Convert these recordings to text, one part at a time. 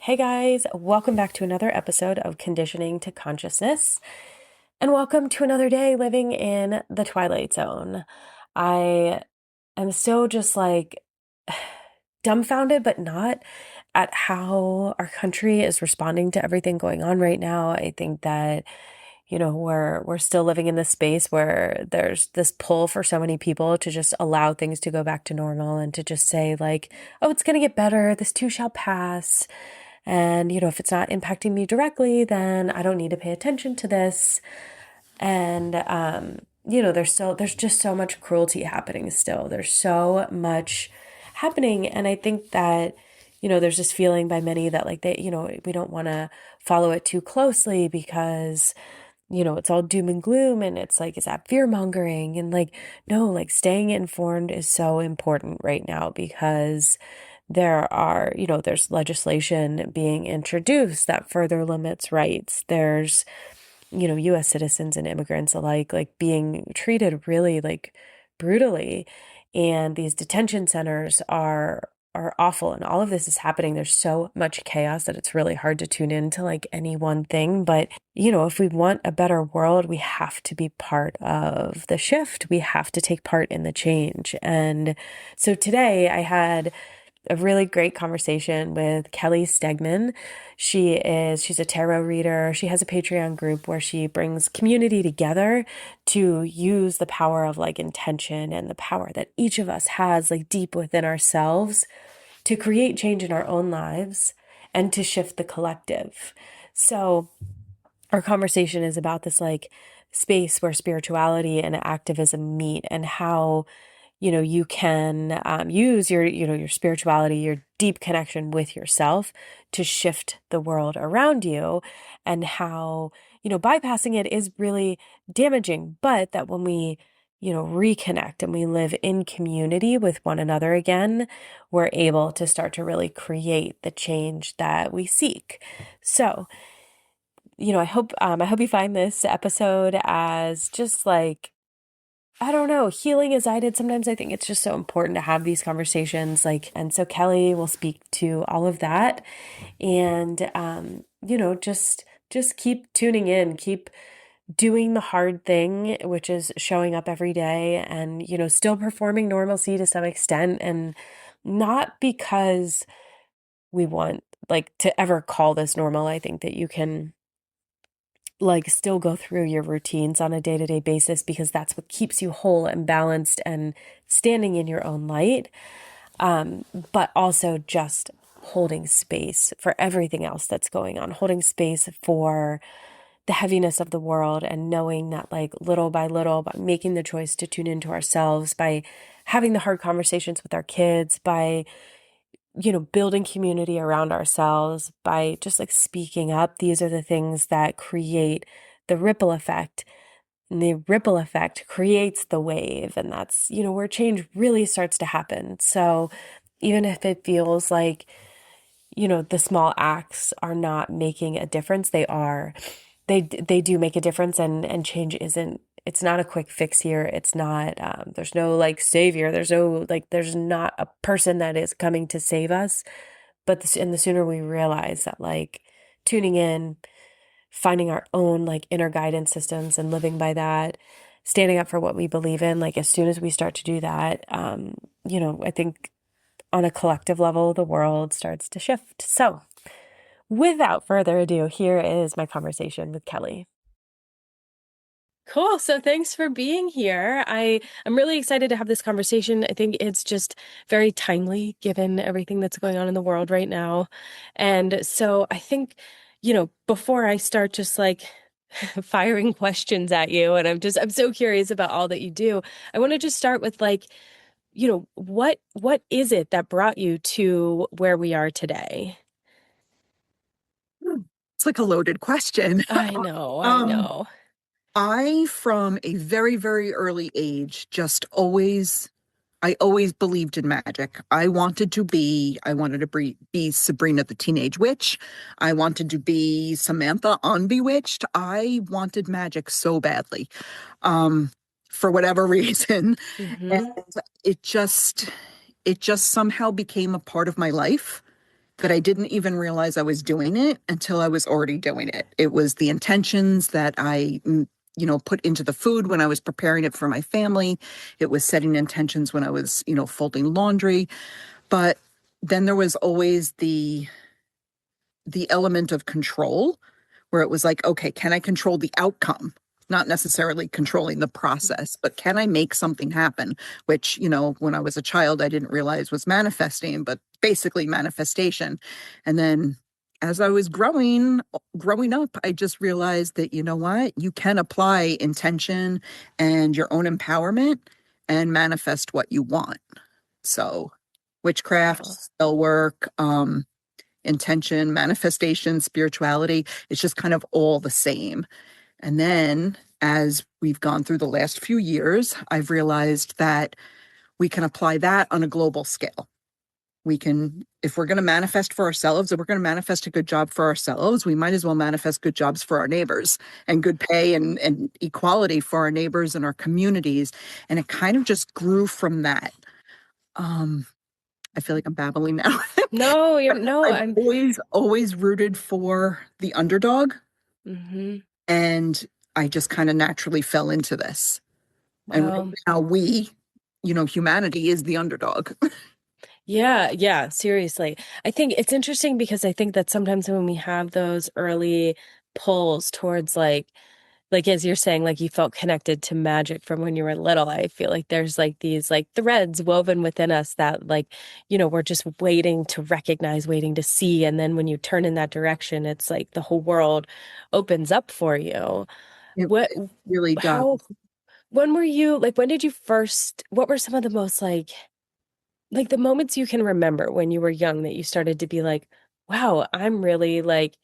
Hey guys, welcome back to another episode of Conditioning to Consciousness, and welcome to another day living in the Twilight Zone. I am so just like dumbfounded, but not at how our country is responding to everything going on right now. I think that we're still living in this space where there's this pull for so many people to just allow things to go back to normal and to just say like, oh, it's going to get better. This too shall pass. And, if it's not impacting me directly, then I don't need to pay attention to this. And, there's just so much cruelty happening still. There's so much happening. And I think that, there's this feeling by many that like we don't want to follow it too closely because, it's all doom and gloom. And it's like, is that fear mongering? And like, no, like staying informed is so important right now because there's legislation being introduced that further limits rights. There's, US citizens and immigrants alike, like being treated really like brutally. And these detention centers are awful. And all of this is happening. There's so much chaos that it's really hard to tune into like any one thing. But, if we want a better world, we have to be part of the shift. We have to take part in the change. And so today I had a really great conversation with Kelly Stegman. She's a tarot reader. She has a Patreon group where she brings community together to use the power of like intention and the power that each of us has like deep within ourselves to create change in our own lives and to shift the collective. So our conversation is about this like space where spirituality and activism meet and how you can use your spirituality, your deep connection with yourself to shift the world around you, and how, bypassing it is really damaging, but that when we, reconnect and we live in community with one another again, we're able to start to really create the change that we seek. So, I hope you find this episode as just like, I don't know, healing as I did. Sometimes I think it's just so important to have these conversations. And so Kelly will speak to all of that. And, just keep tuning in, keep doing the hard thing, which is showing up every day and, still performing normalcy to some extent. And not because we want like to ever call this normal. I think that you can like still go through your routines on a day-to-day basis because that's what keeps you whole and balanced and standing in your own light. But also just holding space for everything else that's going on, holding space for the heaviness of the world and knowing that like little by little, by making the choice to tune into ourselves, by having the hard conversations with our kids, by building community around ourselves by just like speaking up. These are the things that create the ripple effect. And the ripple effect creates the wave. And that's, where change really starts to happen. So even if it feels like, the small acts are not making a difference, they are. They do make a difference, and change it's not a quick fix here. It's not, there's no like savior. There's not a person that is coming to save us. But the sooner we realize that like tuning in, finding our own like inner guidance systems and living by that, standing up for what we believe in, like as soon as we start to do that, I think on a collective level, the world starts to shift. So without further ado, here is my conversation with Kelly. Cool. So thanks for being here. I'm really excited to have this conversation. I think it's just very timely given everything that's going on in the world right now. And so I think, before I start just like firing questions at you, and I'm so curious about all that you do, I want to just start with like, what is it that brought you to where we are today? It's like a loaded question. I know, I Um, know. I, from a very, very early age, I always believed in magic. I wanted to be Sabrina the Teenage Witch. I wanted to be Samantha on Bewitched. I wanted magic so badly, um, for whatever reason. And Mm-hmm. it just, it just somehow became a part of my life but I didn't even realize I was doing it until I was already doing it. It was the intentions that I put into the food when I was preparing it for my family. It was setting intentions when I was, folding laundry. But then there was always the element of control where it was like, okay, can I control the outcome? Not necessarily controlling the process, but can I make something happen? Which, when I was a child, I didn't realize was manifesting, but basically manifestation. And then as I was growing up, I just realized that, you know what? You can apply intention and your own empowerment and manifest what you want. So witchcraft, Wow. spell work, intention, manifestation, spirituality. It's just kind of all the same. And then as we've gone through the last few years, I've realized that we can apply that on a global scale. We can, if we're going to manifest for ourselves, if we're going to manifest a good job for ourselves, we might as well manifest good jobs for our neighbors and good pay and equality for our neighbors and our communities. And it kind of just grew from that. Um, I feel like I'm babbling now. No, no, I've I'm. always rooted for the underdog, Hmm. and I just kind of naturally fell into this. And right Wow. now humanity is the underdog. Yeah, yeah, seriously. I think it's interesting because I think that sometimes when we have those early pulls towards like as you're saying, like you felt connected to magic from when you were little, I feel like there's like these like threads woven within us that like, we're just waiting to recognize, waiting to see. And then when you turn in that direction, it's like the whole world opens up for you. What, It really does. how, when were you, like, when did you first, what were some of the most like the moments you can remember when you were young that you started to be like, wow, I'm really like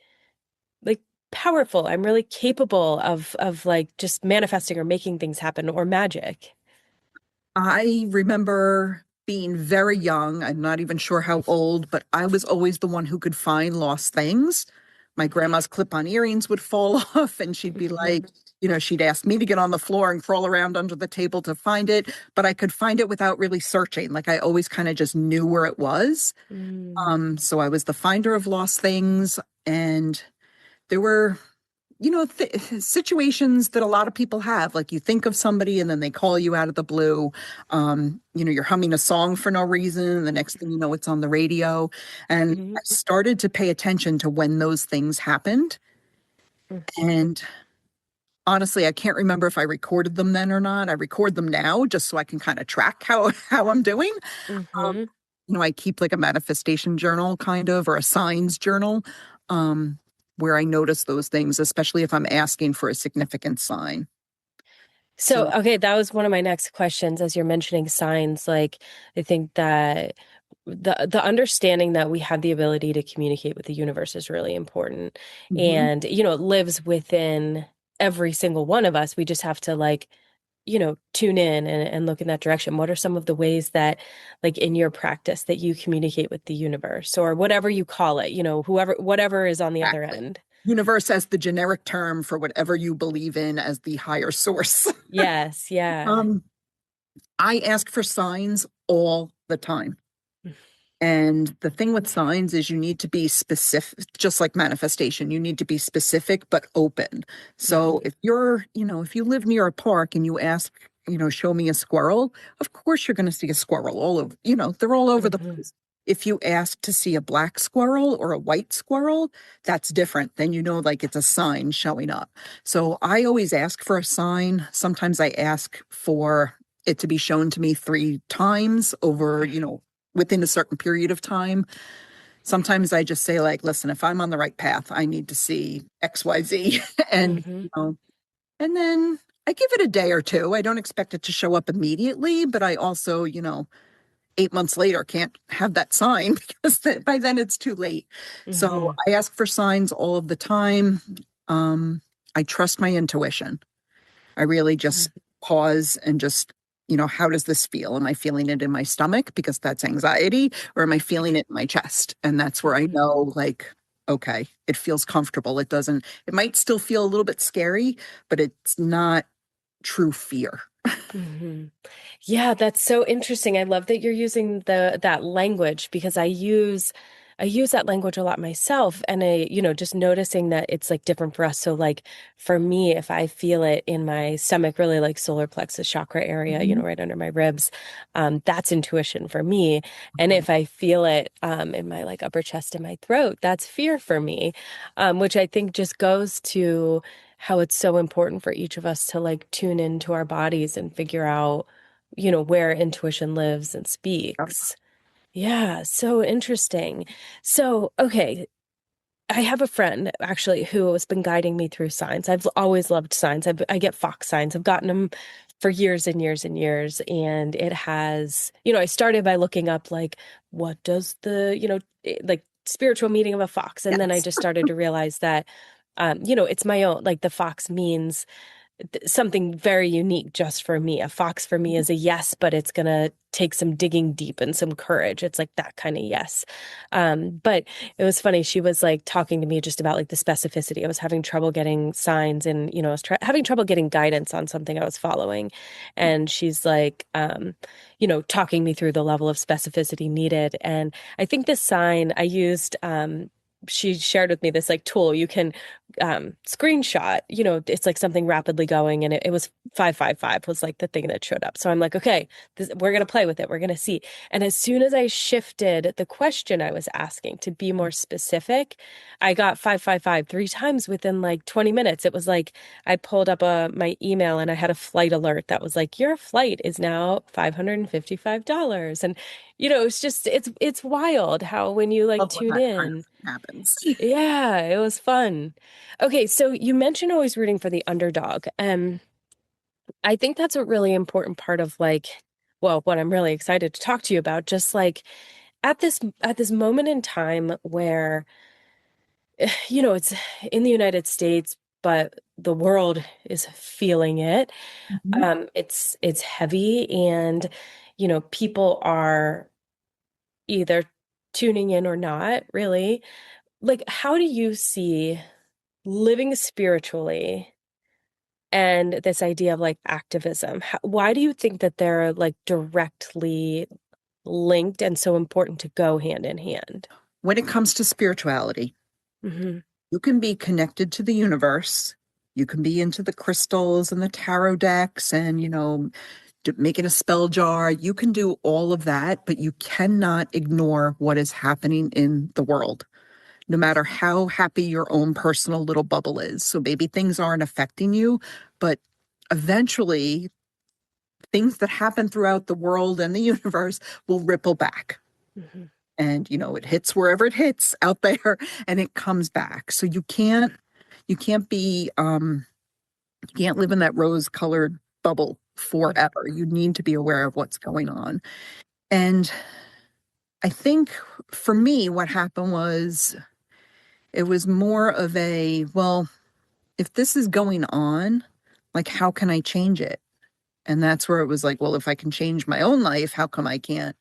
powerful. I'm really capable of like just manifesting or making things happen or magic. I remember being very young. I'm not even sure how old, but I was always the one who could find lost things. My grandma's clip-on earrings would fall off, and she'd be Hmm. like, she'd ask me to get on the floor and crawl around under the table to find it, but I could find it without really searching. Like I always kind of just knew where it was. Mm. So I was the finder of lost things, and there were situations that a lot of people have. Like you think of somebody and then they call you out of the blue. You're humming a song for no reason. And the next thing you know, it's on the radio. And Hmm. I started to pay attention to when those things happened. Hmm. And honestly, I can't remember if I recorded them then or not. I record them now just so I can kind of track how I'm doing. Um, Hmm. I keep like a manifestation journal kind of, or a signs journal, um, where I notice those things, especially if I'm asking for a significant sign. So, So, okay, that was one of my next questions as you're mentioning signs. Like, I think that the understanding that we have the ability to communicate with the universe is really important. mhm. And, it lives within every single one of us. We just have to like tune in and look in that direction. What are some of the ways that, like in your practice, that you communicate with the universe or whatever you call it, whatever is on the other Exactly. end? Universe as the generic term for whatever you believe in as the higher source. Yes, yeah. um, I ask for signs all the time. And the thing with signs is you need to be specific, just like manifestation, you need to be specific but open. So Mhm. if you live near a park and you ask, show me a squirrel, of course you're going to see a squirrel all over, they're all over the Mhm. place. If you ask to see a black squirrel or a white squirrel, that's different. Then like it's a sign showing up. So I always ask for a sign. Sometimes I ask for it to be shown to me 3 times over, within a certain period of time. Sometimes I just say, like, listen, if I'm on the right path, I need to see XYZ. and, Mhm. and then I give it a day or two. I don't expect it to show up immediately, but I also, 8 months later can't have that sign because by then it's too late. So Mhm. I ask for signs all of the time. Um, I trust my intuition. I really just pause and just, how does this feel? Am I feeling it in my stomach because that's anxiety, or am I feeling it in my chest? And that's where I Mhm. know, like, okay, it feels comfortable. It might still feel a little bit scary, but it's not true fear. Mhm. Yeah, that's so interesting. I love that you're using the that language because I use I use that language a lot myself, and just noticing that it's like different for us. So like for me, if I feel it in my stomach, really like solar plexus chakra area, Mhm. right under my ribs, that's intuition for me. And Okay. if I feel it in my like upper chest and my throat, that's fear for me, which I think just goes to how it's so important for each of us to like tune into our bodies and figure out, where intuition lives and speaks. Yeah, so interesting. So, okay, I have a friend actually who has been guiding me through signs. I've always loved signs. I get fox signs. I've gotten them for years and years and years. And it has, I started by looking up like, what does like spiritual meaning of a fox? And then I Yes. just started to realize that, it's my own, like the fox means something very unique just for me. A fox for me is a yes, but it's gonna take some digging deep and some courage. It's like that kind of yes. But it was funny. She was like talking to me just about like the specificity. I was having trouble getting signs, and I was having trouble getting guidance on something I was following. And she's like, talking me through the level of specificity needed. And I think this sign I used, she shared with me this like tool you can screenshot, it's like something rapidly going, and it was 555 was like the thing that showed up. So I'm like, okay, we're going to play with it. We're going to see. And as soon as I shifted the question I was asking to be more specific, I got 555 three times within like 20 minutes. It was like I pulled up my email and I had a flight alert that was like, your flight is now $555. And it's wild how when you like Love when tune that kind of in. thing happens. Yeah, it was fun. Okay, so you mentioned always rooting for the underdog. I think that's a really important part of like, well, what I'm really excited to talk to you about, just like at this moment in time where, it's in the United States, but the world is feeling it. Mhm. It's heavy, and people are either tuning in or not, really. Like, how do you see living spiritually and this idea of like activism? Why do you think that they're like directly linked and so important to go hand in hand? When it comes to spirituality, Hmm. you can be connected to the universe. You can be into the crystals and the tarot decks and, making a spell jar. You can do all of that, but you cannot ignore what is happening in the world, no matter how happy your own personal little bubble is. So maybe things aren't affecting you, but eventually things that happen throughout the world and the universe will ripple back. Hmm. And it hits wherever it hits out there and it comes back. So you can't be you can't live in that rose colored bubble forever. You need to be aware of what's going on. And I think for me what happened was it was more of a, well, if this is going on, like how can I change it? And that's where it was like, well, if I can change my own life, how come I can't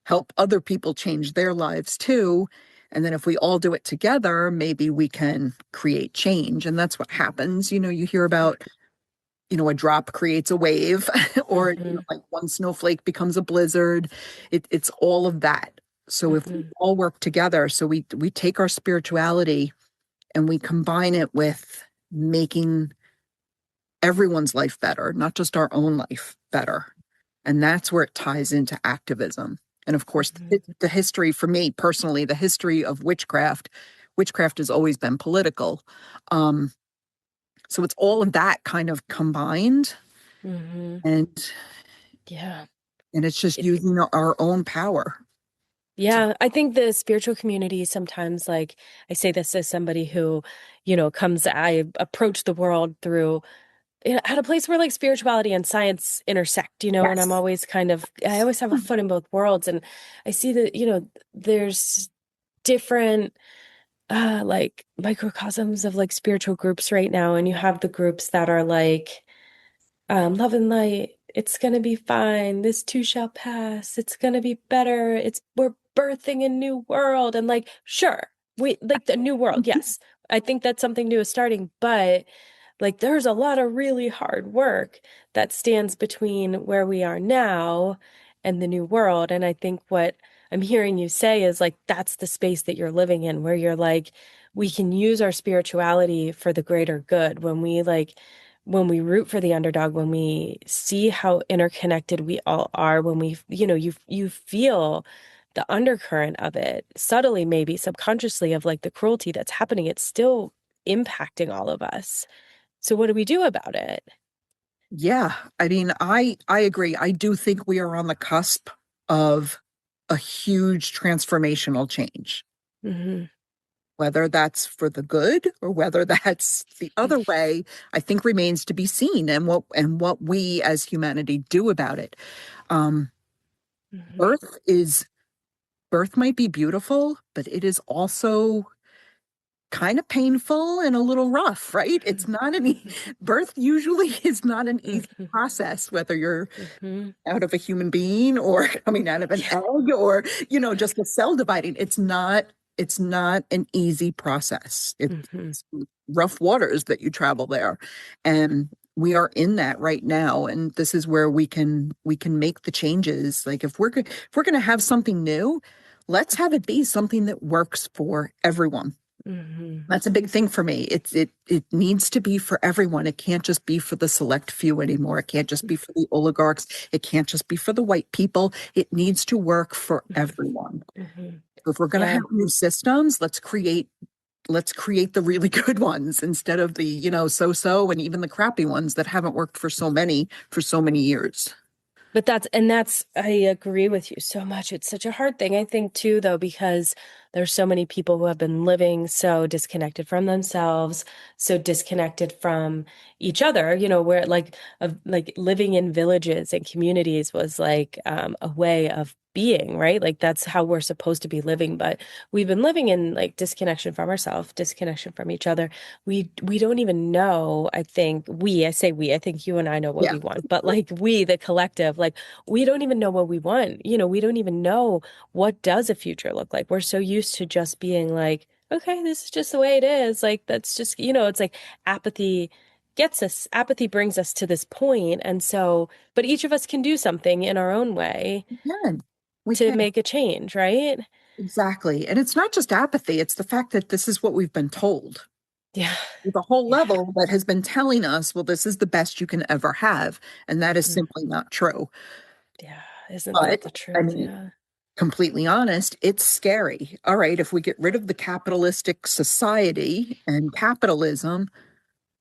help other people change their lives too? And then if we all do it together, maybe we can create change. And that's what happens. You hear about, a drop creates a wave, or, Hmm. like one snowflake becomes a blizzard. It's all of that. So if we Hmm. all work together, so we take our spirituality and we combine it with making everyone's life better, not just our own life better. And that's where it ties into activism. And of course, Hmm. the history for me personally, the history of witchcraft has always been political. Um, so it's all of that kind of combined, Hmm. and Yeah. it's just It, using our own power. To, yeah, I think the spiritual community sometimes, like, I say this as somebody who, I approach the world through at a place where like spirituality and science intersect, and I'm yes. always I always have a foot in both worlds. And I see that, there's different like microcosms of like spiritual groups right now. And you have the groups that are like, love and light, it's gonna be fine. This too shall pass. It's gonna be better. We're birthing a new world. And like, sure, we like the new world, yes. I think that something new is starting, but like there's a lot of really hard work that stands between where we are now and the new world. And I think what I'm hearing you say is like that's the space that you're living in, where you're like, we can use our spirituality for the greater good when we root for the underdog, when we see how interconnected we all are, when we, you feel the undercurrent of it subtly, maybe subconsciously, of like the cruelty that's happening. It's still impacting all of us. So what do we do about it? Yeah, I mean, I agree. I do think we are on the cusp of a huge transformational change. Hmm. Whether that's for the good or whether that's the other way, I think remains to be seen, and what we as humanity do about it. Um, Hmm. birth is birth might be beautiful, but it is also kind of painful and a little rough, right? It's not any birth usually is not an easy Hmm. process, whether you're Hmm. out of a human being or coming out of an Yeah. egg or, just the cell dividing. It's not an easy process. Hmm. It's rough waters that you travel there. And we are in that right now. And this is where we can make the changes. Like if we're going to have something new, let's have it be something that works for everyone. Hmm. That's a big thing for me. It needs to be for everyone. It can't just be for the select few anymore. It can't just be for the oligarchs. It can't just be for the white people. It needs to work for everyone. Hmm. If we're going to Yeah. have new systems, let's create the really good ones instead of the, so-so and even the crappy ones that haven't worked for so many years. But I agree with you so much. It's such a hard thing, I think, too, though, because there's so many people who have been living so disconnected from themselves, so disconnected from each other, where like living in villages and communities was like a way of being, right? Like that's how we're supposed to be living. But we've been living in like disconnection from ourselves, disconnection from each other. We don't even know, I say we, I think you and I know what Yeah. we want, but like we, the collective, like we don't even know what we want. We don't even know what does a future look like. We're so used to just being like, okay, this is just the way it is. Like that's just, it's like apathy apathy brings us to this point. And so, but each of us can do something in our own way We can. We to can. make a change, right? Exactly. And it's not just apathy, it's the fact that this is what we've been told. Yeah. The whole Yeah. level that has been telling us, well, this is the best you can ever have. And that is Mm. simply not true. Yeah. Isn't that But the I truth? mean, Yeah. completely honest, it's scary. All right, if we get rid of the capitalistic society and capitalism,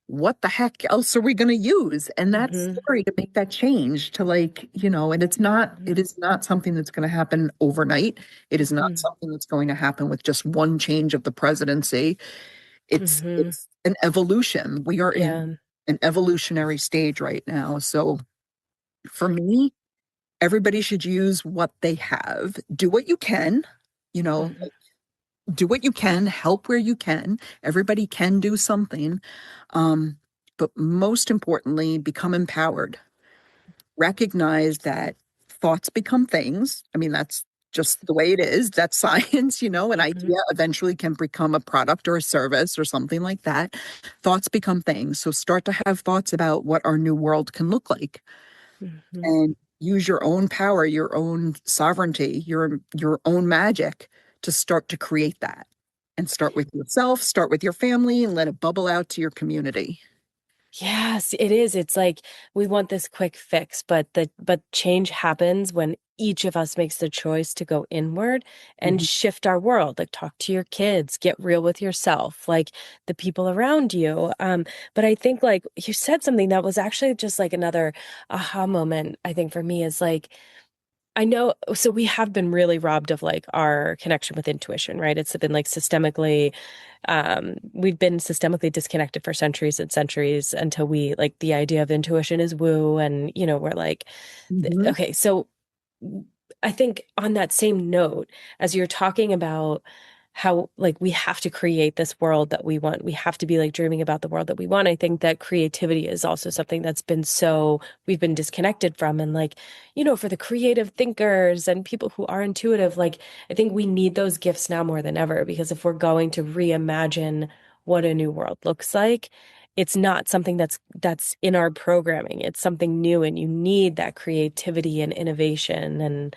what the heck else are we going to use? And that's Hmm. scary to make that change to like, and it is not something that's going to happen overnight. It is not Hmm. something that's going to happen with just one change of the presidency. It's Hmm. it's an evolution. We are in Yeah. an evolutionary stage right now. So for me, everybody should use what they have. Do what you can, you know, Hmm. do what you can, help where you can. Everybody can do something. Um, but most importantly, become empowered. Recognize that thoughts become things. I mean, that's just the way it is. That's science, an Hmm. idea eventually can become a product or a service or something like that. Thoughts become things. So start to have thoughts about what our new world can look like Hmm. and use your own power, your own sovereignty, your own magic to start to create that. And start with yourself, start with your family, and let it bubble out to your community. Yes, it is. It's like we want this quick fix, but change happens when each of us makes the choice to go inward and Mhm. shift our world. Like talk to your kids, get real with yourself, like the people around you. But I think like you said something that was actually just like another aha moment, I think for me is like I know, so we have been really robbed of like our connection with intuition, right? It's been like we've been systemically disconnected for centuries and centuries until we like the idea of intuition is woo. And, we're like, Mhm. okay, so I think on that same note, as you're talking about how like we have to create this world that we want, we have to be like dreaming about the world that we want. I think that creativity is also something that's been we've been disconnected from. And like, for the creative thinkers and people who are intuitive, like I think we need those gifts now more than ever because if we're going to reimagine what a new world looks like, it's not something that's in our programming. It's something new, and you need that creativity and innovation and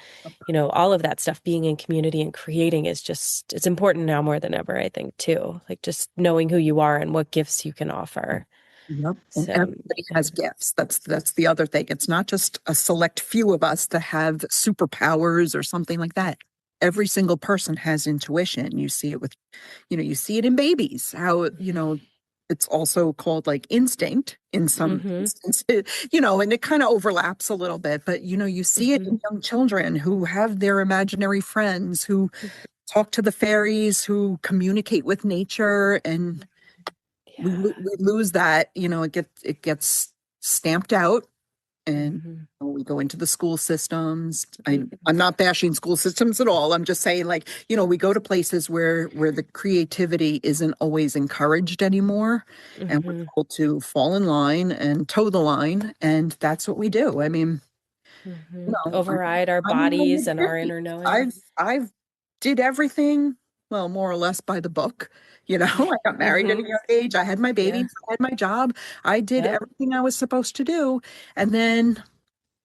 all of that stuff. Being in community and creating is just it's important now more than ever, I think, too. Like just knowing who you are and what gifts you can offer. Yep. And So, everybody yeah. has gifts. That's the other thing. It's not just a select few of us that have superpowers or something like that. Every single person has intuition. You see it with, you see it in babies, how, it's also called like instinct in some Mm-hmm. instances, and it kind of overlaps a little bit, but you see it Mm-hmm. in young children who have their imaginary friends, who talk to the fairies, who communicate with nature, and Yeah. we lose that, it gets stamped out, and Mm-hmm. we go into the school systems. I'm not bashing school systems at all. I'm just saying, like, we go to places where the creativity isn't always encouraged anymore, and we're Mm-hmm. told to fall in line and toe the line, and that's what we do. I mean, Mm-hmm. you know, I'm, Override our I'm in my bodies mid and our 50s. inner knowing. I've did everything, well, more or less by the book. I got married at Mm-hmm. a young age. I had my Yeah. babies. I had my job. I did Yep. everything I was supposed to do. And then,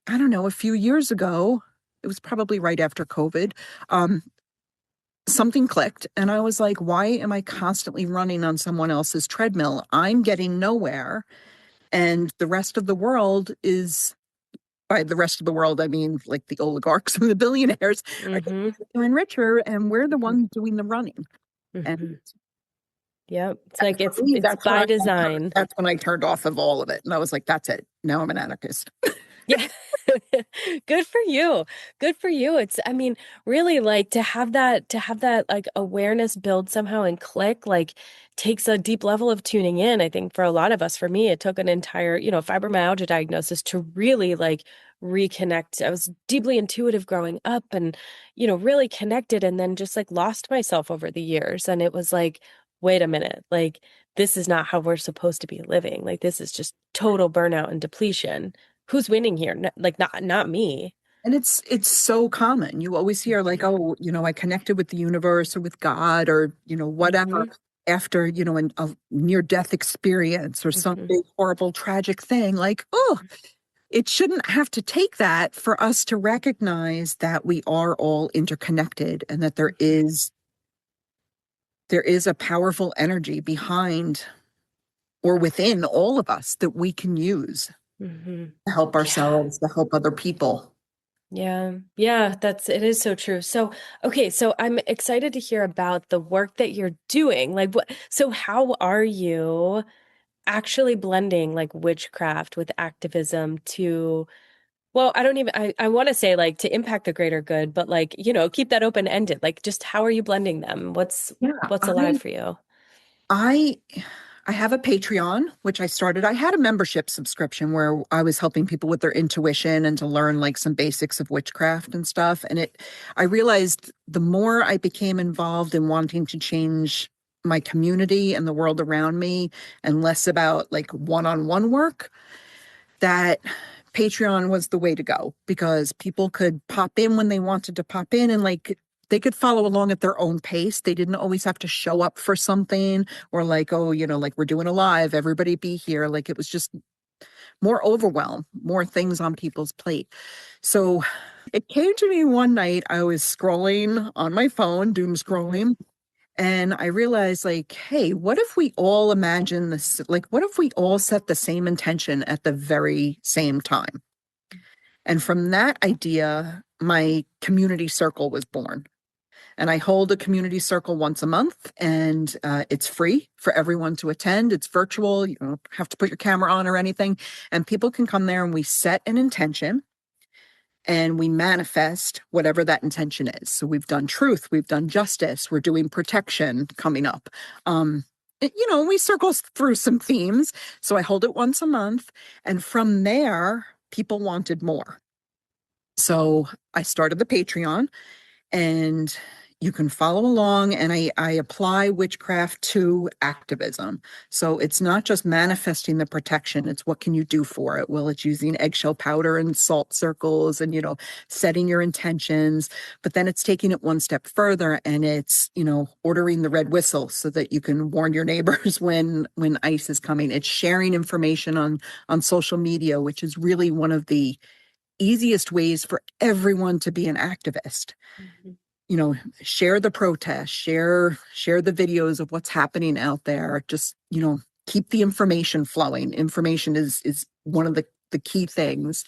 I don't know, a few years ago, it was probably right after COVID, um, something clicked. And I was like, why am I constantly running on someone else's treadmill? I'm getting nowhere. And the rest of the world is, by the rest of the world, I mean like the oligarchs and the billionaires are getting Mm-hmm. richer and richer, and we're the ones doing the running. And Mm-hmm. Yep. It's and like for it's me, it's by design. that's when I turned off of all of it, and I was like, that's it. Now I'm an anarchist. Yeah. Good for you. Good for you. It's, I mean, really like to have that like awareness build somehow and click, like takes a deep level of tuning in. I think for a lot of us, for me, it took an entire, fibromyalgia diagnosis to really like reconnect. I was deeply intuitive growing up and, really connected and then just like lost myself over the years. And it was like, wait a minute, like this is not how we're supposed to be living. Like this is just total burnout and depletion. Who's winning here? Like not me. And it's so common. You always hear like, oh, I connected with the universe or with God, or whatever, Hmm. after a near death experience or some Hmm. big horrible tragic thing. Like, oh, it shouldn't have to take that for us to recognize that we are all interconnected, and that there is a powerful energy behind or within all of us that we can use Hmm. to help Yeah. ourselves, to help other people. Yeah. Yeah, it is so true. So, okay, so I'm excited to hear about the work that you're doing. Like so how are you actually blending like witchcraft with activism to, well, I don't even I want to say like to impact the greater good, but like, keep that open-ended. Like just how are you blending them? Yeah, What's alive for you? I I have a Patreon, which I started. I had a membership subscription where I was helping people with their intuition and to learn like some basics of witchcraft and stuff. And I realized the more I became involved in wanting to change my community and the world around me, and less about like one-on-one work, that Patreon was the way to go, because people could pop in when they wanted to pop in, and like they could follow along at their own pace. They didn't always have to show up for something, or like, oh, like we're doing a live, everybody be here. Like it was just more overwhelm, more things on people's plate. So it came to me one night. I was scrolling on my phone, doom Hmm. scrolling, and I realized, like, hey, what if we all imagine this? Like, what if we all set the same intention at the very same time? And from that idea, my community circle was born. And I hold a community circle once a month, and it's free for everyone to attend. It's virtual. You don't have to put your camera on or anything. And people can come there, and we set an intention and we manifest whatever that intention is. So we've done truth, we've done justice, we're doing protection coming up. We circle through some themes. So I hold it once a month. And from there, people wanted more. So I started the Patreon, and you can follow along, and I apply witchcraft to activism. So it's not just manifesting the protection, it's what can you do for it. Well, it's using eggshell powder and salt circles and, setting your intentions, but then it's taking it one step further, and it's, ordering the red whistle so that you can warn your neighbors when ice is coming. It's sharing information on social media, which is really one of the easiest ways for everyone to be an activist. Mhm. Share the protest, share the videos of what's happening out there. Just, keep the information flowing. Information is one of the key things.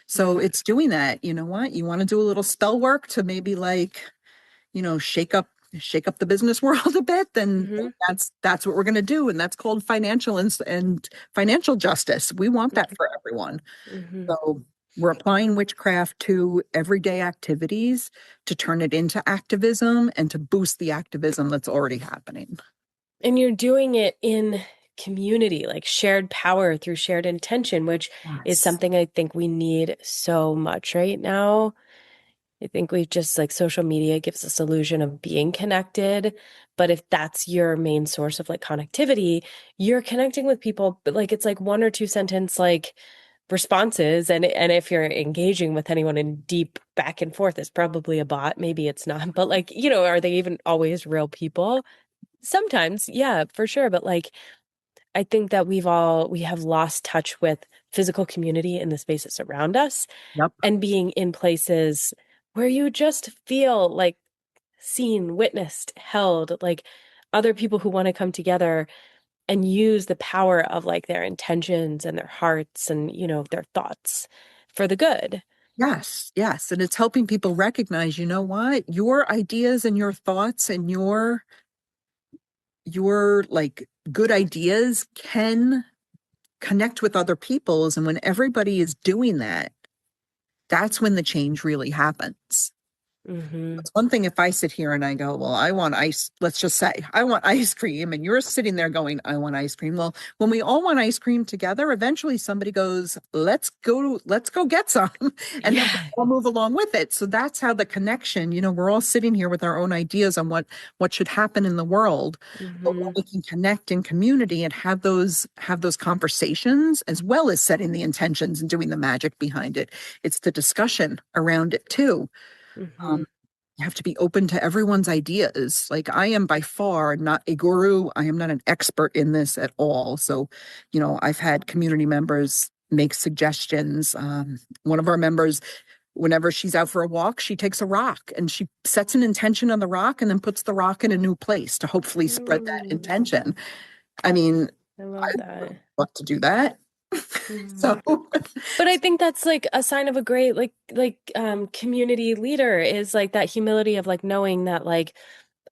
So Mhm. it's doing that. You know what? You want to do a little spell work to maybe, like, shake up the business world a bit, then Mhm. that's what we're going to do, and that's called financial and financial justice. We want that Mhm. for everyone. Mhm. So we're applying witchcraft to everyday activities to turn it into activism and to boost the activism that's already happening. And you're doing it in community, like shared power through shared intention, which is Yes. something I think we need so much right now. I think we've just like social media gives us illusion of being connected, but if that's your main source of like connectivity, you're connecting with people, but like it's like one or two sentence like responses, and if you're engaging with anyone in deep back and forth, it's probably a bot, maybe it's not, but like, are they even always real people? Sometimes, yeah, for sure, but like I think that we have lost touch with physical community in the spaces around us Yep. and being in places where you just feel like seen, witnessed, held, like other people who want to come together and use the power of like their intentions and their hearts and, their thoughts for the good. Yes, yes. And it's helping people recognize, you know what? Your ideas and your thoughts and your like good ideas can connect with other people's. And when everybody is doing that, that's when the change really happens. Mm-hmm. It's one thing if I sit here and I go, well, I want ice. Let's just say I want ice cream. And you're sitting there going, I want ice cream. Well, when we all want ice cream together, eventually somebody goes, let's go get some. And then we Yeah. all move along with it. So that's how the connection, we're all sitting here with our own ideas on what should happen in the world. But when Mm-hmm. we can connect in community and have those conversations, as well as setting the intentions and doing the magic behind it, it's the discussion around it too. Mm-hmm. Um, you have to be open to everyone's ideas. Like, I am by far not a guru. I am not an expert in this at all. So, I've had community members make suggestions. One of our members, whenever she's out for a walk, she takes a rock and she sets an intention on the rock and then puts the rock in a new place to hopefully spread that Mm, intention. I mean, I I love would that. love to do that. Mm. So, But I think that's like a sign of a great community leader is like that humility of like knowing that like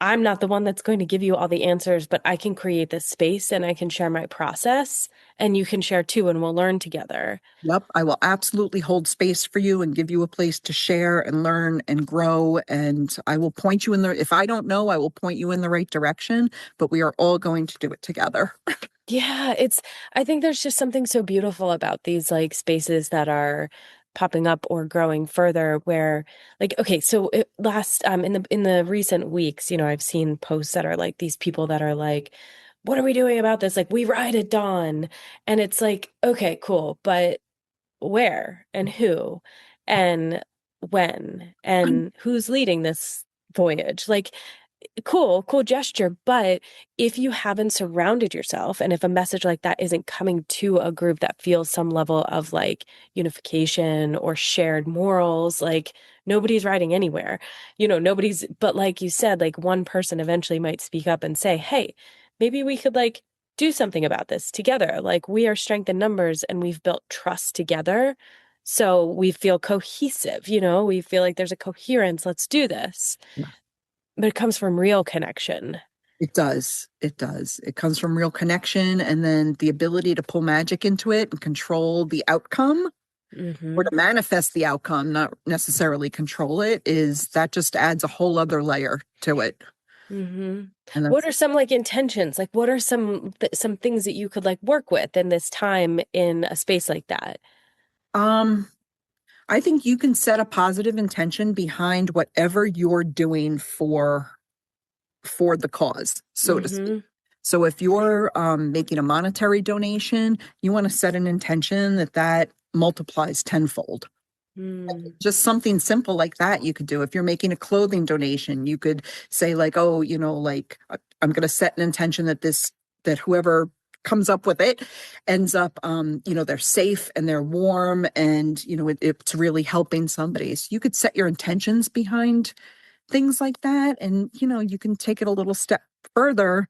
I'm not the one that's going to give you all the answers, but I can create this space and I can share my process and you can share too and we'll learn together. yep, I will absolutely hold space for you and give you a place to share and learn and grow. And I will point you if I don't know, I will point you in the right direction, but we are all going to do it together. Yeah, I think there's just something so beautiful about these like spaces that are popping up or growing further where like okay, so last in the recent weeks, I've seen posts that are like these people that are like what are we doing about this? Like we ride at dawn and it's like okay, cool, but where and who and when and who's leading this voyage? Like cool gesture. But if you haven't surrounded yourself, and if a message like that isn't coming to a group that feels some level of like unification or shared morals, like nobody's riding anywhere, nobody's, but like you said, like one person eventually might speak up and say, hey, maybe we could like do something about this together. Like we are strength in numbers and we've built trust together. So we feel cohesive, we feel like there's a coherence. Let's do this. But it comes from real connection. It does. It does. It comes from real connection, and then the ability to pull magic into it and control the outcome, or Hmm. to manifest the outcome, not necessarily control it, is that just adds a whole other layer to it. Hmm. And What that's are some like intentions? Like what are some things that you could like work with in this time in a space like that? um I think you can set a positive intention behind whatever you're doing for the cause, so to speak. Mm-hmm. So if you're making a monetary donation, you want to set an intention that that multiplies tenfold. Mm. Just something simple like that you could do. If you're making a clothing donation, you could say like, oh, like I'm going to set an intention that that whoever comes up with it ends up, they're safe and they're warm and, it's really helping somebody. So you could set your intentions behind things like that. And, you can take it a little step further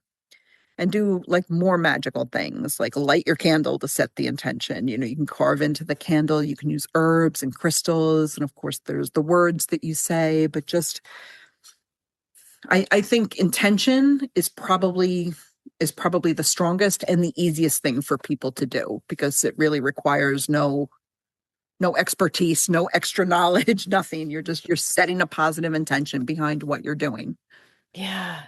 and do like more magical things, like light your candle to set the intention. You can carve into the candle, you can use herbs and crystals. And of course, there's the words that you say, but just, I think intention is probably the strongest and the easiest thing for people to do because it really requires no expertise, no extra knowledge, nothing. You're setting a positive intention behind what you're doing. Yeah.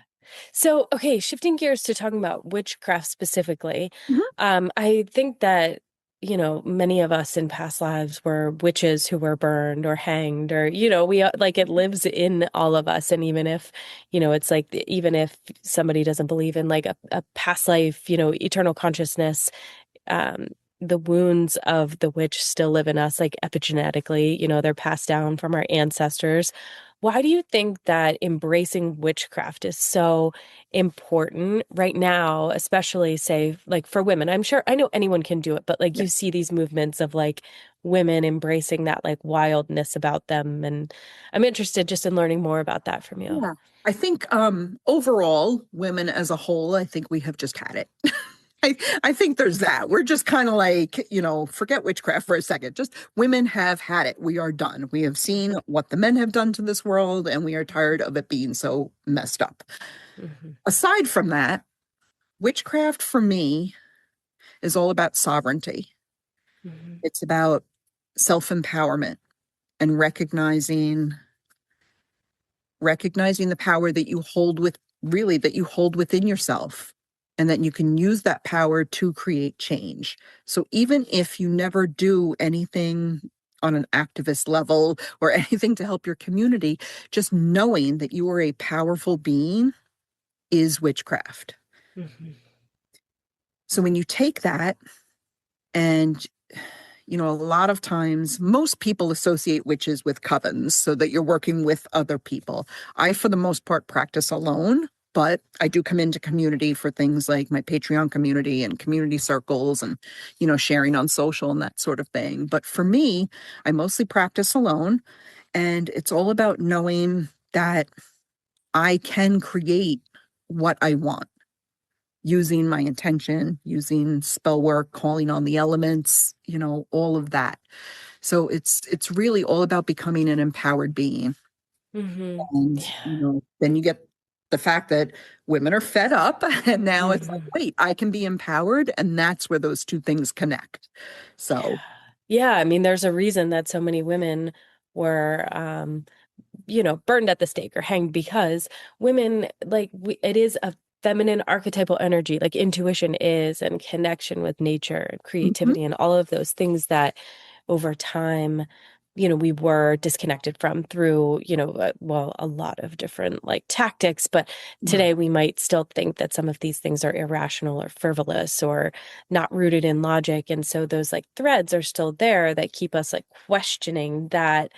So, okay, shifting gears to talking about witchcraft specifically, Mhm. I think that, many of us in past lives were witches who were burned or hanged, or, we like it lives in all of us. And even if, it's like, even if somebody doesn't believe in like a past life, eternal consciousness, um, the wounds of the witch still live in us, like epigenetically, they're passed down from our ancestors. Why do you think that embracing witchcraft is so important right now, especially say like for women? I'm sure I know anyone can do it, but like Yeah. you see these movements of like women embracing that like wildness about them. And I'm interested just in learning more about that from you. Yeah. I think overall, women as a whole, I think we have just had it. I think there's that. We're just kind of like, forget witchcraft for a second. Just women have had it. We are done. We have seen what the men have done to this world, and we are tired of it being so messed up. Mm-hmm. Aside from that, witchcraft for me is all about sovereignty. Mm-hmm. It's about self-empowerment and recognizing the power that you hold that you hold within yourself and that you can use that power to create change. So even if you never do anything on an activist level or anything to help your community, just knowing that you are a powerful being is witchcraft. Mm-hmm. So when you take that and a lot of times most people associate witches with covens so that you're working with other people. I, for the most part, practice alone, but I do come into community for things like my Patreon community and community circles and, sharing on social and that sort of thing. But for me, I mostly practice alone. And it's all about knowing that I can create what I want using my intention, using spell work, calling on the elements, all of that. So it's really all about becoming an empowered being. Mm-hmm. And, Yeah. then you get the fact that women are fed up and now it's like, Mm-hmm. wait, I can be empowered. And that's where those two things connect. Yeah. So, Yeah. I mean, there's a reason that so many women were, burned at the stake or hanged because women, like, it is a feminine archetypal energy, like intuition is, and connection with nature and mhm, creativity and all of those things that over time, we were disconnected from through, well, a lot of different like tactics. But yeah, today we might still think that some of these things are irrational or frivolous or not rooted in logic. And so those like threads are still there that keep us like questioning that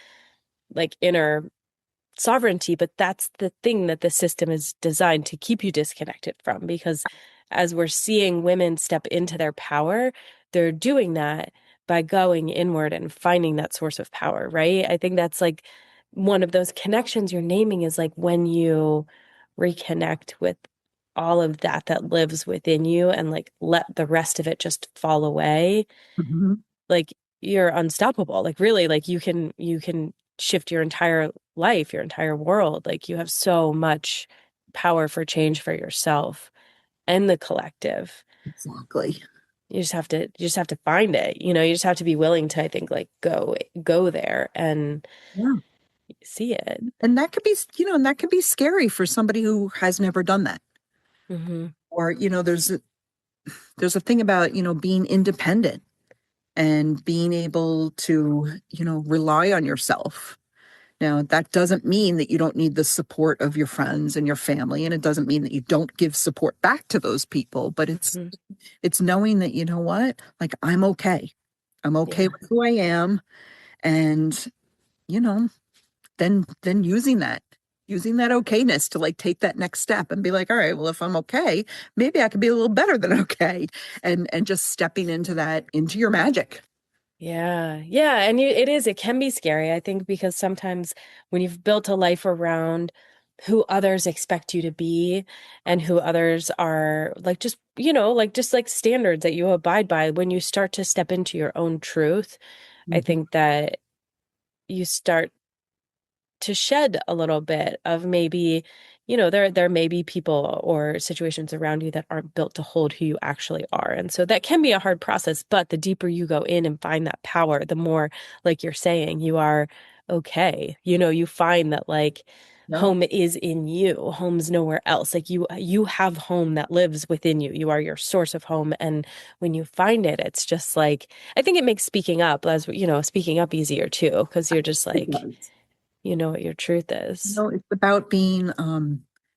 like inner sovereignty, but that's the thing that the system is designed to keep you disconnected from because as we're seeing women step into their power, they're doing that by going inward and finding that source of power, right? I think that's like one of those connections you're naming is like when you reconnect with all of that that lives within you and like let the rest of it just fall away, mhm, like you're unstoppable. Like really, like you can shift your entire life, your entire world. Like you have so much power for change for yourself and the collective. exactly. You just have to find it. You just have to be willing to, I think, like go there and Yeah. see it. And that could be, and that could be scary for somebody who has never done that. Hmm. Or, there's a thing about, being independent. and being able to, rely on yourself. Now, that doesn't mean that you don't need the support of your friends and your family, and it doesn't mean that you don't give support back to those people, but Hmm. it's knowing that, you know what? Like, I'm okay. I'm okay Yeah. with who I am, and, you know, then using that okayness to like take that next step and be like, all right, well, if I'm okay, maybe I could be a little better than okay. And just stepping into that, into your magic. Yeah. Yeah. And it can be scary, I think, because sometimes when you've built a life around who others expect you to be and who others are like just, like just like standards that you abide by, when you start to step into your own truth, I Mhm. think that you start to shed a little bit of maybe, there may be people or situations around you that aren't built to hold who you actually are. And so that can be a hard process, but the deeper you go in and find that power, the more, like you're saying, you are okay. You find that like Yep. home is in you. Home's nowhere else. Like you have home that lives within you. You are your source of home. And when you find it, it's just like I think it makes speaking up easier too, because you're just It like does. you know what your truth is. It's about being,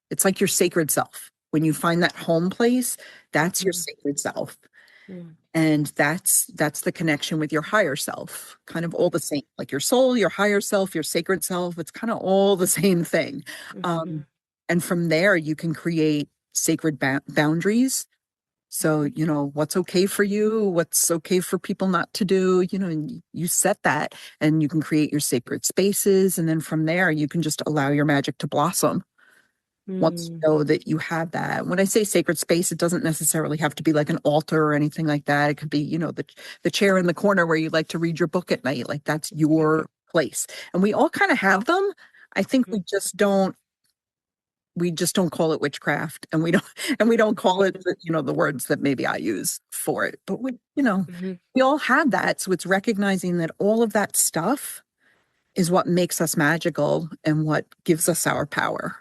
it's like your sacred self. When you find that home place, that's your Hmm. sacred self. Mm. And that's the connection with your higher self, kind of all the same, like your soul, your higher self, your sacred self. It's kind of all the same thing. Mm-hmm. Um, and from there, you can create sacred boundaries. So, what's okay for you, what's okay for people not to do, and you set that and you can create your sacred spaces. And then from there, you can just allow your magic to blossom once Mm. you know that you have that. When I say sacred space, it doesn't necessarily have to be like an altar or anything like that. It could be, the chair in the corner where you like to read your book at night. Like that's your place. And we all kind of have them. I think Mm-hmm. we just don't call it witchcraft, and we don't call it the words that maybe I use for it. But Mm-hmm. we all have that. So it's recognizing that all of that stuff is what makes us magical and what gives us our power.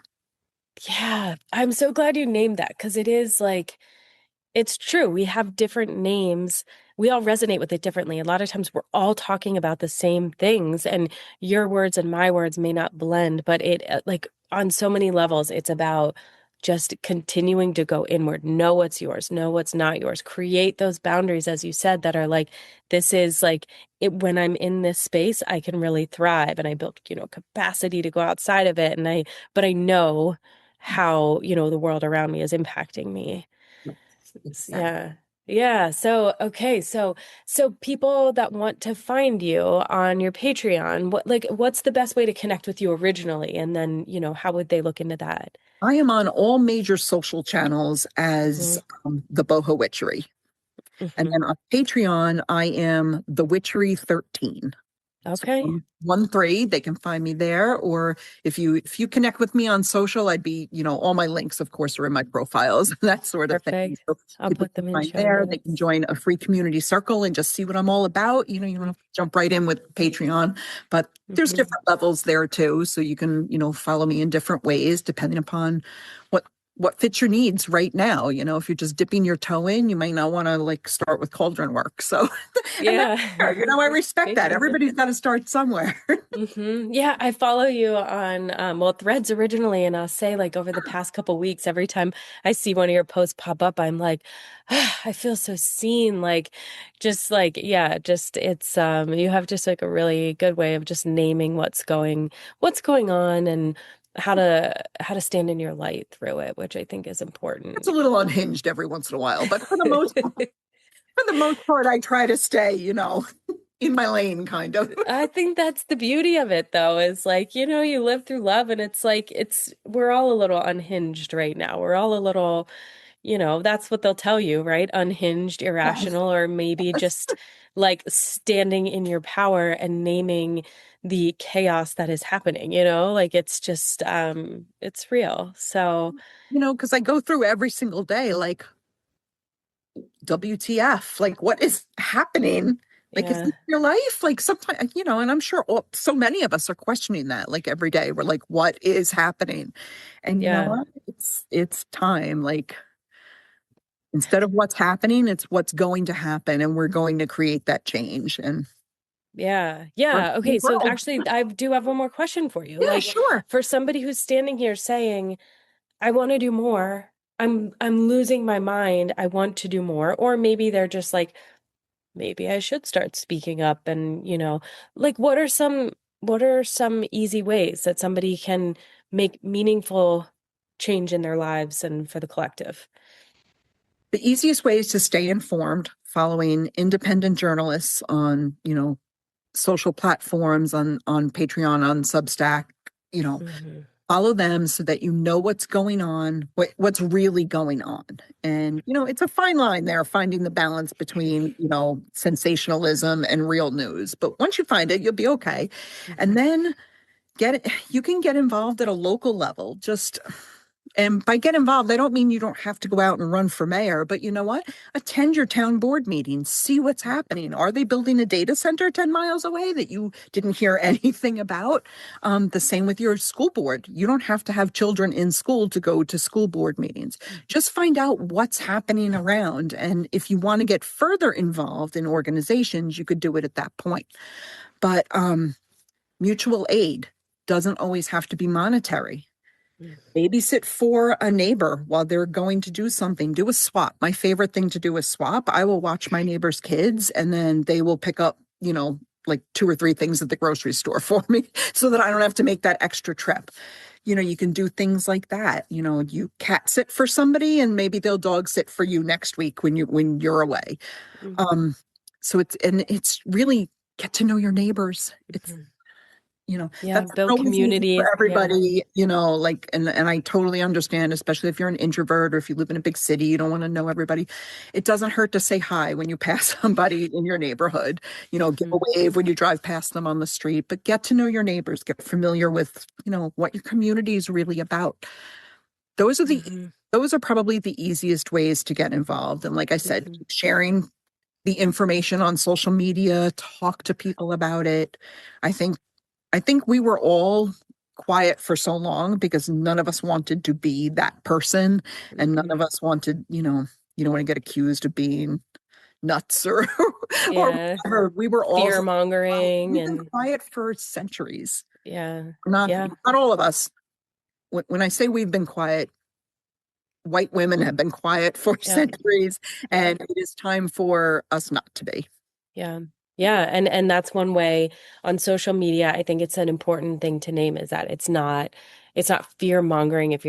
Yeah, I'm so glad you named that because it is like it's true. We have different names. We all resonate with it differently. A lot of times we're all talking about the same things, and your words and my words may not blend, but like on so many levels, it's about just continuing to go inward, know what's yours, know what's not yours, create those boundaries, as you said, that are like, this is like when I'm in this space, I can really thrive. And I built, capacity to go outside of it. But I know how, the world around me is impacting me. Exactly. Yeah. Yeah. So, okay. So people that want to find you on your Patreon, what's the best way to connect with you originally? And then, how would they look into that? I am on all major social channels as Hmm. the Boho Witchery. And Hmm. then on Patreon, I am the Witchery 13. So Okay. 1 3, they can find me there. Or if you connect with me on social, I'd be, all my links, of course, are in my profiles, that sort of thing. Perfect. So I'll people put can them in find show there. They can notes. join a free community circle and just see what I'm all about. You don't have to jump right in with Patreon, but there's Hmm. different levels there too. So you can, follow me in different ways depending upon what what fits your needs right now. If you're just dipping your toe in, you might not want to like start with cauldron work. So, and that's Yeah. fair. I respect that. Biggie. Everybody's got to start somewhere. Yeah, I follow you on Threads originally, and I'll say like over the past couple weeks, every time I see one of your posts pop up, I'm like, "Ah, I feel so seen. Like, just like, yeah, just it's you have just like a really good way of just naming what's going on and how to stand in your light through it, which I think is It's important. a little unhinged every once in a while, but for the most part, I try to stay, in my lane, kind of. I think that's the beauty of it though, is like, you live through love and it's like we're all a little unhinged right now. We're all a little, that's what they'll tell you, right? Unhinged, Yes, irrational, or maybe yes. just like standing in your power and naming the chaos that is happening, like it's just it's real. So, Because I go through every single day, like, WTF? Like, what is happening? Like, is yeah, this your life? Like, sometimes, and I'm sure so many of us are questioning that, like, every day. We're like, what is happening? And you know yeah. what? It's time. Like, Instead of what's happening, it's what's going to happen, and we're going to create that change. And Yeah. we're Yeah. in the Okay. So world. actually, I do have one more question for you. Yeah, Like, sure. for somebody who's standing here saying, I want to do more. I'm losing my mind. I want to do more. Or maybe they're just like, maybe I should start speaking up and, like what are some easy ways that somebody can make meaningful change in their lives and for the collective? The easiest way is to stay informed, following independent journalists on, social platforms, on Patreon, on Substack, you know, Hmm. follow them so that you know what's going on, what's really going on. And, it's a fine line there, finding the balance between, sensationalism and real news. But once you find it, you'll be okay. And Hmm. then you can get involved at a local level. And by get involved, I don't mean you don't have to go out and run for mayor, but you know what? Attend your town board meetings, see what's happening. Are they building a data center 10 miles away that you didn't hear anything about? The same with your school board. You don't have to have children in school to go to school board meetings. Just find out what's happening around. And if you want to get further involved in organizations, you could do it at that point. But mutual aid doesn't always have to be monetary. Babysit for a neighbor while they're going to do something. Do a swap. My favorite thing to do is swap. I will watch my neighbor's kids and then they will pick up, like two or three things at the grocery store for me so that I don't have to make that extra trip. You can do things like that. You cat sit for somebody and maybe they'll dog sit for you next week when you're away. Hmm. Um, it's really get to know your neighbors. Hmm. Yeah, That's not build always easy for community. Yeah. everybody, like, and I totally understand, especially if you're an introvert or if you live in a big city, you don't want to know everybody. It doesn't hurt to say hi when you pass somebody in your neighborhood, give a Hmm. wave when you drive past them on the street, but get to know your neighbors, get familiar with, what your community is really about. Those are the, Hmm. those are probably the easiest ways to get involved. And like I said, Hmm. keep sharing the information on social media, talk to people about it. I think I think we were all quiet for so long because none of us wanted to be that person and none Hmm. of us wanted, you don't want to get accused of being nuts or or Yeah. whatever. We were all Fear mongering we've been and quiet for centuries. yeah. Not Yeah. not all of us. When I say we've been quiet, white women have been quiet for Yeah. centuries, Yeah. and it is time for us not to be. Yeah. Yeah. And that's one way on social media. I think it's an important thing to name is that it's not fear mongering if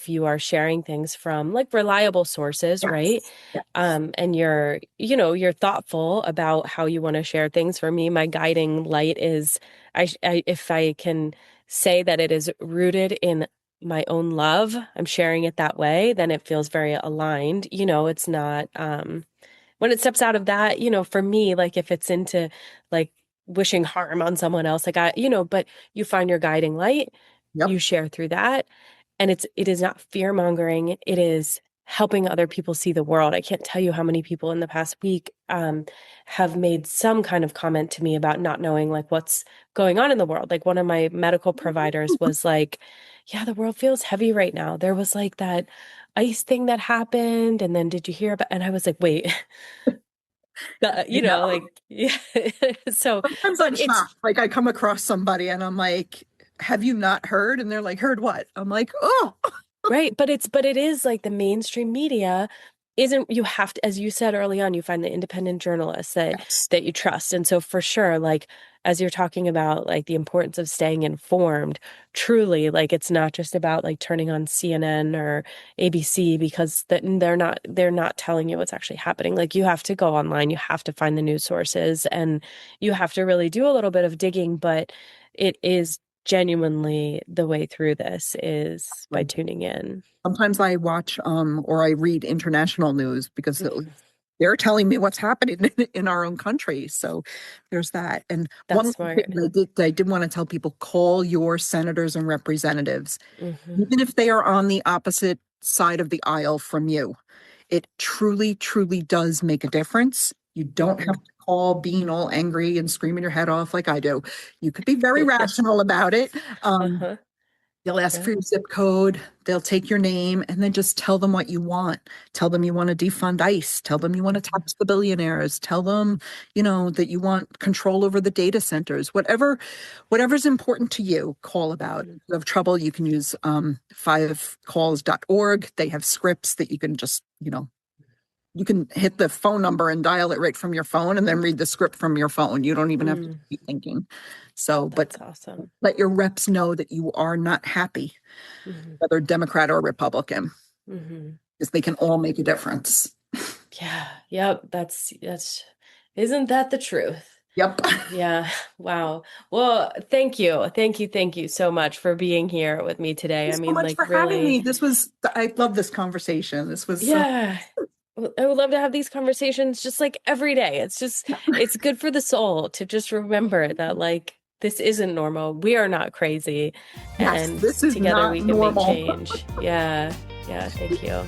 you are sharing things from like reliable sources, right? Yes. Yeah. And you're thoughtful about how you want to share things. For me, my guiding light is if I can say that it is rooted in my own love, I'm sharing it that way, then it feels very aligned. It's not when it steps out of that, for me, like if it's into like wishing harm on someone else, like but you find your guiding light, Yep. you share through that, and it is not fear mongering, it is helping other people see the world. I can't tell you how many people in the past week have made some kind of comment to me about not knowing like what's going on in the world. Like one of my medical providers was like, yeah, the world feels heavy right now. There was like that ice thing that happened, and then did you hear about, and I was like, wait. I know. Like, yeah. So, Sometimes I'm but it's shocked. Like I come across somebody and I'm like, have you not heard? And they're like, heard what? I'm like, oh, right. But it is like the mainstream media isn't, you have to, as you said early on, you find the independent journalists that yes. that you trust. And so for sure, like as you're talking about like the importance of staying informed, truly, like it's not just about like turning on CNN or ABC because they're not telling you what's actually happening. Like you have to go online, you have to find the news sources and you have to really do a little bit of digging, but it is genuinely the way through this is by tuning in. Sometimes I watch or I read international news because Mhm. they're telling me what's happening in our own country. So there's that. And That's one thing smart. I did want to tell people, call your senators and representatives, Hmm. even if they are on the opposite side of the aisle from you. It truly, truly does make a difference. You don't have Hmm. to call being all angry and screaming your head off like I do. You could be very rational about it. Um, Uh-huh. They'll ask Yeah. for your zip code, they'll take your name, and then just tell them what you want. Tell them you want to defund ICE, tell them you want to Mhm. tax the billionaires, tell them, that you want control over the data centers. Whatever's important to you, call about. If Mhm. you have trouble, you can use 5calls.org. They have scripts that you can just, you can hit the phone number and dial it right from your phone and then read the script from your phone. You don't even have to Mm, be thinking. So, but that's awesome. let your reps know that you are not happy, Hmm. whether Democrat or Republican, Hmm. because they can all make a difference. Yeah. Yep. Isn't that the truth? Yep. Yeah. Wow. Well, thank you. Thank you. Thank you so much for being here with me today. I Thanks so mean, much like, for having really, me. I love this conversation. This was, yeah. I would love to have these conversations just like every day. It's good for the soul to just remember that, like, this isn't normal. We are not crazy. yes, And this is together not we can make normal. change. Yeah. Yeah. Thank you.